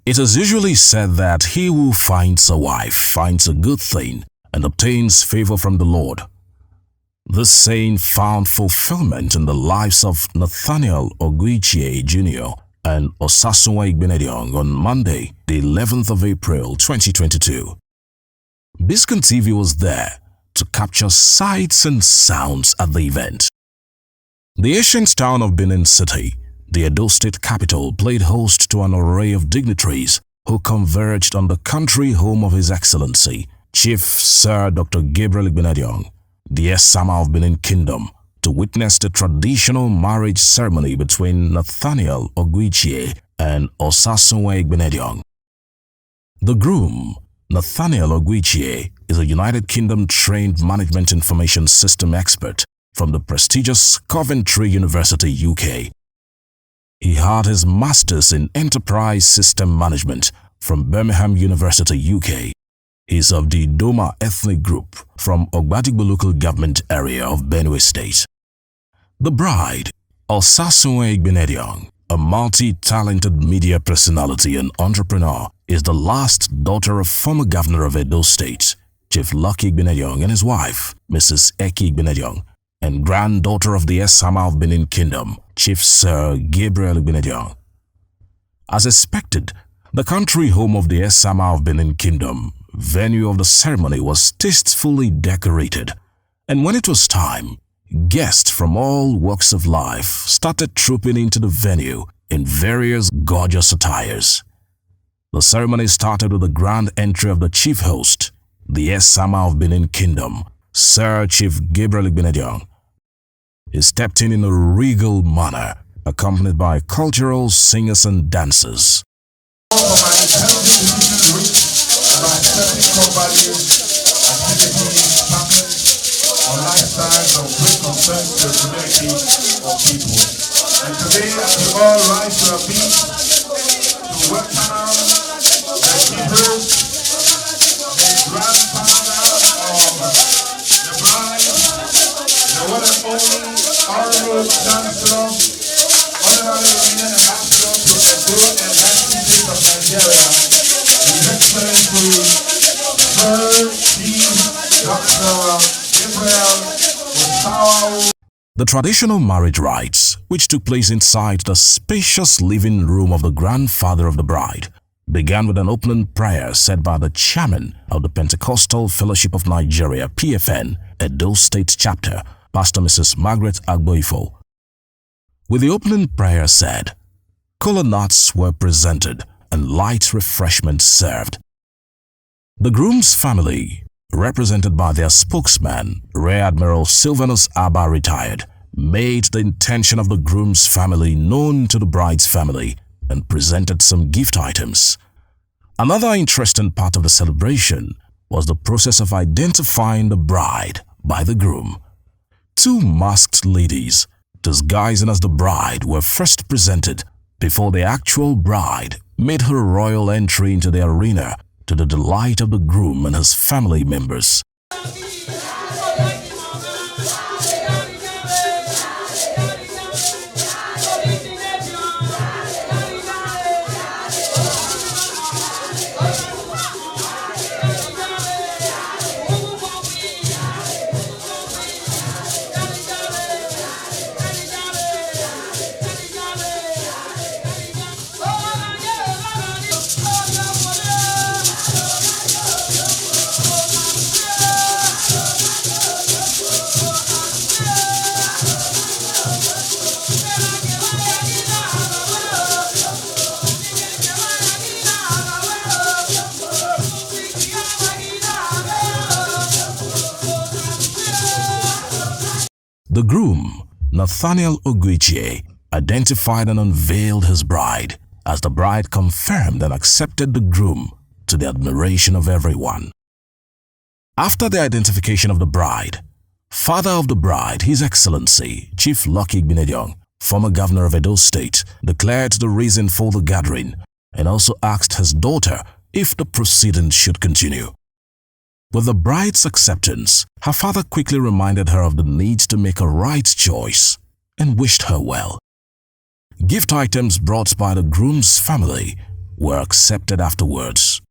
It is usually said that he who finds a wife finds a good thing and obtains favor from the Lord. This saying found fulfillment in the lives of Nathaniel Ogwuche Jr. and Osasu Igbinedion on Monday, the 11th of April 2022. Biscon TV was there to capture sights and sounds at the event. The ancient town of Benin City, the Edo State capital, played host to an array of dignitaries who converged on the country home of His Excellency, Chief Sir Dr. Gabriel Igbinedion, the Esama of Benin Kingdom, to witness the traditional marriage ceremony between Nathaniel Ogwuche and Osasu Igbinedion. The groom, Nathaniel Ogwuche, is a United Kingdom-trained management information system expert from the prestigious Coventry University, UK. He had his master's in enterprise system management from Birmingham University, UK. He is of the Doma ethnic group from Ogwuche local government area of Benue State. The bride, Osasu Igbinedion, a multi-talented media personality and entrepreneur, is the last daughter of former governor of Edo State, Chief Lucky Igbinedion, and his wife, Mrs. Eki Igbinedion, and granddaughter of the Esama of Benin Kingdom, Chief Sir Gabriel Igbinedion. As expected, the country home of the Esama of Benin Kingdom, venue of the ceremony, was tastefully decorated, and when it was time, guests from all walks of life started trooping into the venue in various gorgeous attires. The ceremony started with the grand entry of the chief host, the Esama of Benin Kingdom, Sir Chief Gabriel Igbinedion. He stepped in a regal manner, accompanied by cultural singers and dancers. Lifestyles of great concern to the community of people. And today, as we all rise to our feet to welcome the chief host, the grandfather of the bride, the one and only Honorable Chancellor, Honorable Union Ambassador to the Edo and United States of Nigeria, His Excellency Sir Chief Dr. The traditional marriage rites, which took place inside the spacious living room of the grandfather of the bride, began with an opening prayer said by the chairman of the Pentecostal Fellowship of Nigeria, PFN, Edo State Chapter, Pastor Mrs. Margaret Agboifo. With the opening prayer said, kola nuts were presented and light refreshments served. The groom's family, represented by their spokesman, Rear Admiral Sylvanus Abba retired, made the intention of the groom's family known to the bride's family and presented some gift items. Another interesting part of the celebration was the process of identifying the bride by the groom. Two masked ladies, disguising as the bride, were first presented before the actual bride made her royal entry into the arena to the delight of the groom and his family members. The groom, Nathaniel Ogwuche, identified and unveiled his bride as the bride confirmed and accepted the groom to the admiration of everyone. After the identification of the bride, father of the bride, His Excellency Chief Lucky Igbinedion, former governor of Edo State, declared the reason for the gathering and also asked his daughter if the proceedings should continue. With the bride's acceptance, her father quickly reminded her of the need to make a right choice and wished her well. Gift items brought by the groom's family were accepted afterwards.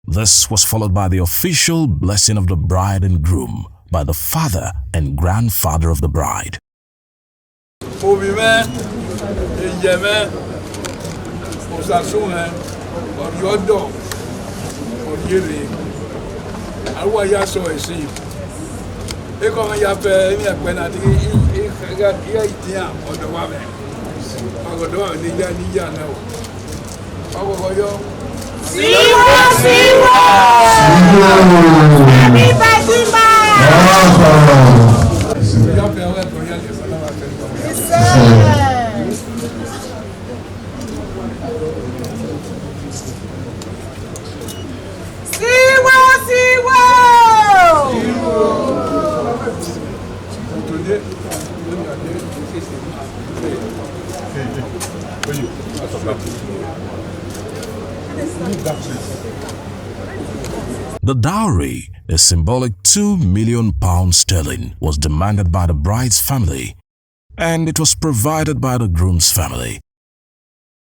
This was followed by the official blessing of the bride and groom by the father and grandfather of the bride. Osasu Oyodo Oyere Awa ya so esi e ko ya fe ni agbena ti ga itia odo wa me ogodo ni ja na o ogogo yo Siwa everybody ma ya fe wa ko ya le sana wa fe The dowry, a symbolic £2 million sterling, was demanded by the bride's family, and it was provided by the groom's family.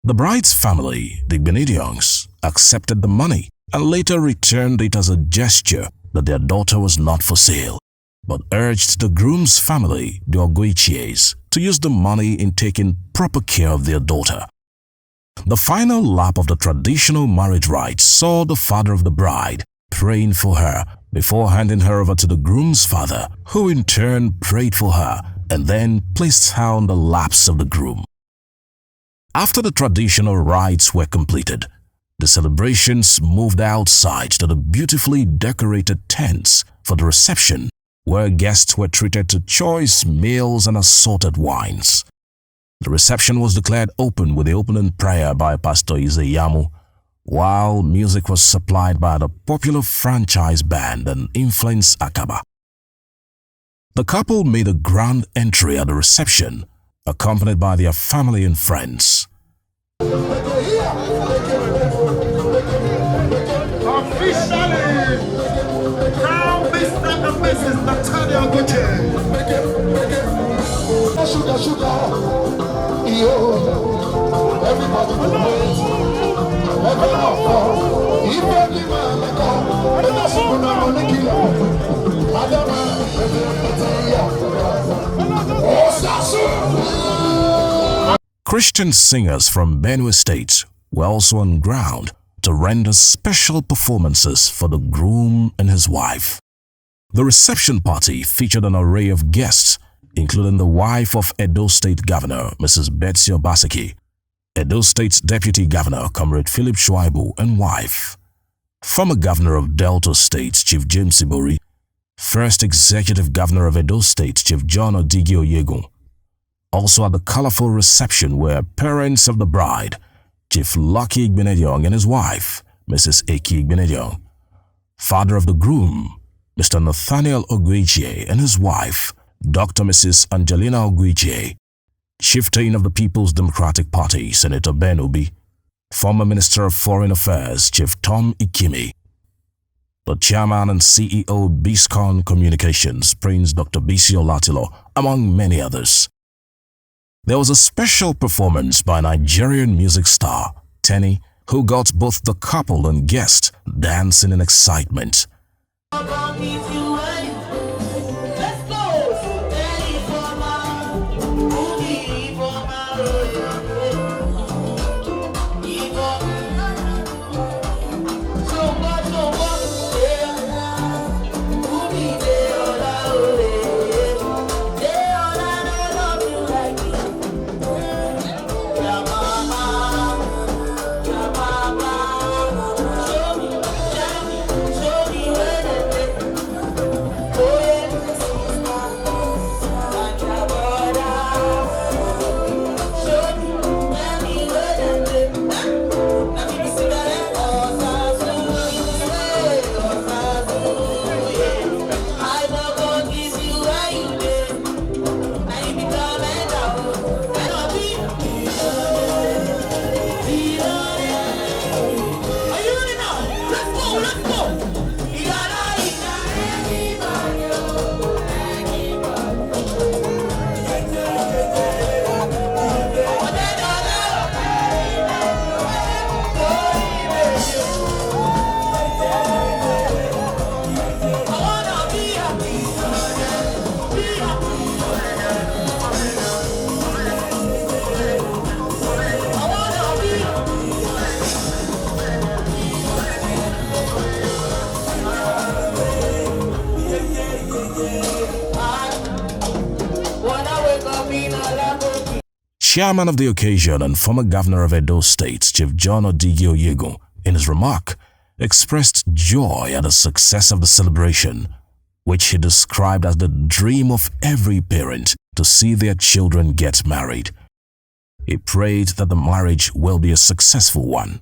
The bride's family, the Igbinedions, accepted the money and later returned it as a gesture that their daughter was not for sale, but urged the groom's family, the Ogwuches, to use the money in taking proper care of their daughter. The final lap of the traditional marriage rites saw the father of the bride praying for her before handing her over to the groom's father, who in turn prayed for her and then placed her on the laps of the groom. After the traditional rites were completed, the celebrations moved outside to the beautifully decorated tents for the reception, where guests were treated to choice meals and assorted wines. The reception was declared open with the opening prayer by Pastor Izeyamu, while music was supplied by the popular franchise band and Influence Akaba. The couple made a grand entry at the reception, accompanied by their family and friends. Officially, now Mr. and Mrs. Nathaniel Ogwuche. Sugar, yo, everybody Christian singers from Benue State were also on ground to render special performances for the groom and his wife. The reception party featured an array of guests, including the wife of Edo State Governor Mrs. Betsy Obaseki, Edo State's Deputy Governor Comrade Philip Shuaibu and wife, former Governor of Delta State Chief James Ibori, First Executive Governor of Edo State Chief John Odigi Oyegun. Also at the colorful reception were parents of the bride, Chief Lucky Igbinedion and his wife, Mrs. Eki Igbinedion, father of the groom, Mr. Nathaniel Ogwuche and his wife, Dr. Mrs. Angelina Ogwuche, chieftain of the People's Democratic Party, Senator Ben Obi, former Minister of Foreign Affairs, Chief Tom Ikimi, the chairman and CEO Biscon Communications, Prince Dr. Bisi Olatilo, among many others. There was a special performance by Nigerian music star, Tenny, who got both the couple and guests dancing in excitement. chairman of the occasion and former governor of Edo State, Chief John Odigi Oyego, in his remark, expressed joy at the success of the celebration, which he described as the dream of every parent to see their children get married. He prayed that the marriage will be a successful one.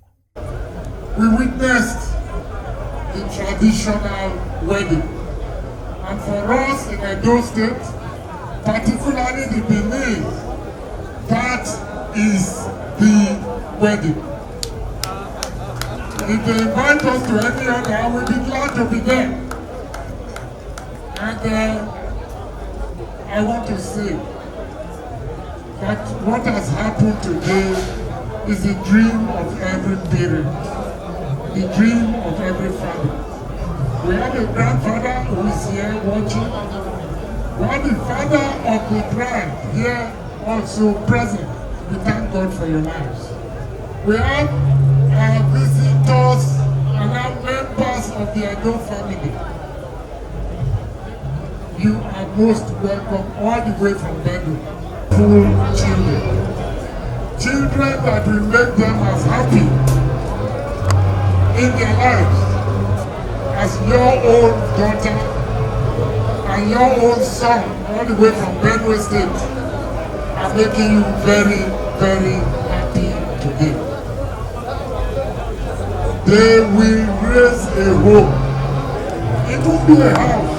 We witnessed the traditional wedding, and for us in Edo State, particularly the Benin, that is the wedding. If they invite us to any other, I will be glad to be there. And I want to say that what has happened today is the dream of every parent, the dream of every family. We have a grandfather who is here watching. We have the father of the bride here also present. We thank God for your lives. We have our visitors and our members of the Edo family. You are most welcome all the way from Benin. Full children. Children that will make them as happy in their lives as your own daughter and your own son all the way from Benue State are making you very, very happy today. They will raise a home. It will be a house.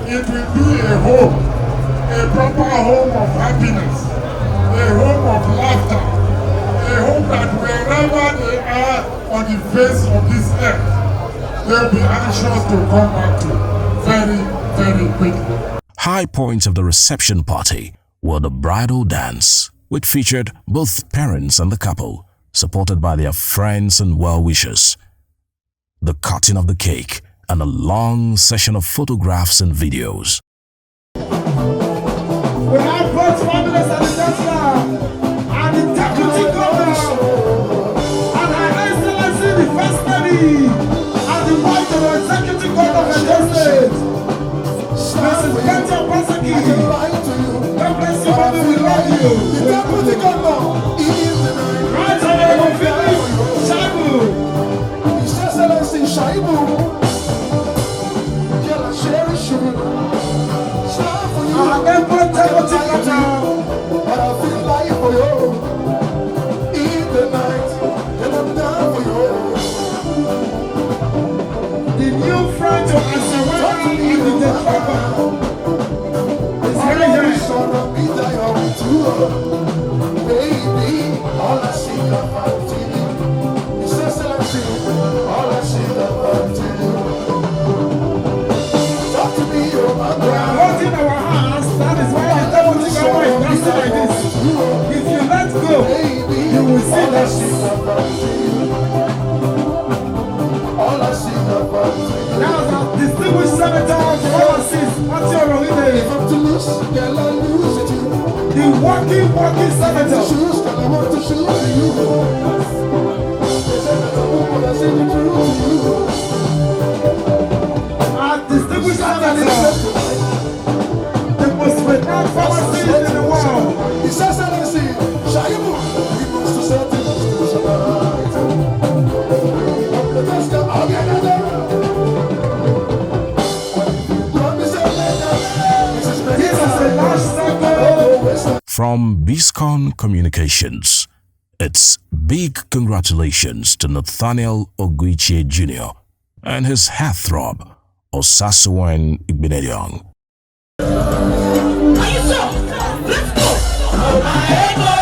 It will be a home, a proper home of happiness, a home of laughter, a home that wherever they are on the face of this earth, they'll be anxious to come back to very, very quickly. High points of the reception party were the bridal dance, which featured both parents and the couple, supported by their friends and well-wishers, the cutting of the cake, and a long session of photographs and videos. We have both families and the chancellor and the deputy governor and Her Excellency the First Lady and the wife of the executive governor of Edo State, Mrs. Betty Obaseki. God bless you, mommy, we love you. The deputy governor is Right Honorable Philip Shaibu. His Excellency Shaibu. The new friend of Asawara in the Department is very nice. Baby, all I see about you is Excellency, all I see about you. Talk to me, oh my God. We are holding our hands, that is why the deputy governor is dancing like this. If you let go, you will see that. All I see about you. Now the distinguished senator of the overseas, Matthew the working senator. Our distinguished senator, the most renowned pharmacist in the world. His Excellency, Shaibu, we must set it From BISCON Communications, it's big congratulations to Nathaniel Ogwuche Jr. and his heartthrob, Osasu and Igbinedion. Are you sure? Let's go!